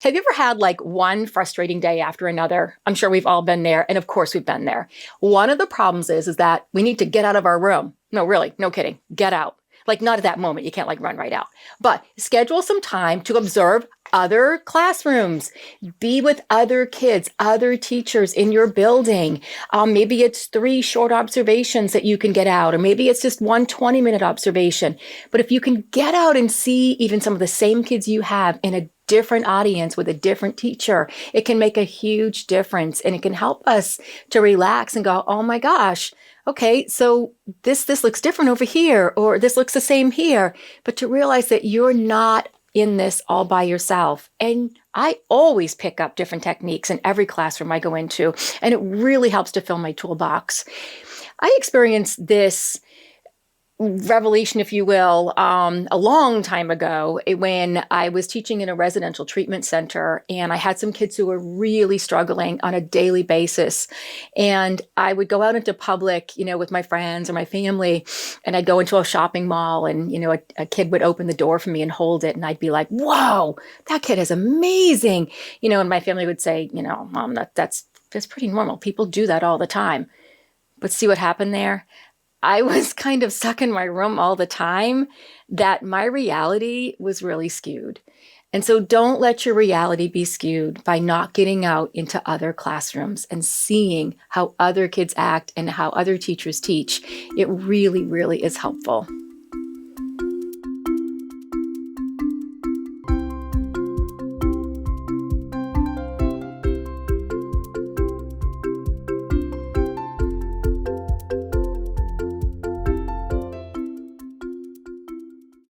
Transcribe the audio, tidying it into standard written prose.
Have you ever had like one frustrating day after another? I'm sure we've all been there. And of course we've been there. One of the problems is that we need to get out of our room. No, really, no kidding. Get out. Like not at that moment. You can't like run right out, but schedule some time to observe other classrooms, be with other kids, other teachers in your building. Maybe it's 3 short observations that you can get out, or maybe it's just one 20-minute observation. But if you can get out and see even some of the same kids you have in a different audience with a different teacher, it can make a huge difference, and it can help us to relax and go, oh my gosh, okay, so this looks different over here, or this looks the same here. But to realize that you're not in this all by yourself. And I always pick up different techniques in every classroom I go into, and it really helps to fill my toolbox. I experienced this revelation, if you will, a long time ago when I was teaching in a residential treatment center, and I had some kids who were really struggling on a daily basis. And I would go out into public, with my friends or my family, and I'd go into a shopping mall, and, a kid would open the door for me and hold it. And I'd be like, whoa, that kid is amazing. And my family would say, Mom, that's pretty normal. People do that all the time. But see what happened there? I was kind of stuck in my room all the time, that my reality was really skewed. And so don't let your reality be skewed by not getting out into other classrooms and seeing how other kids act and how other teachers teach. It really, really is helpful.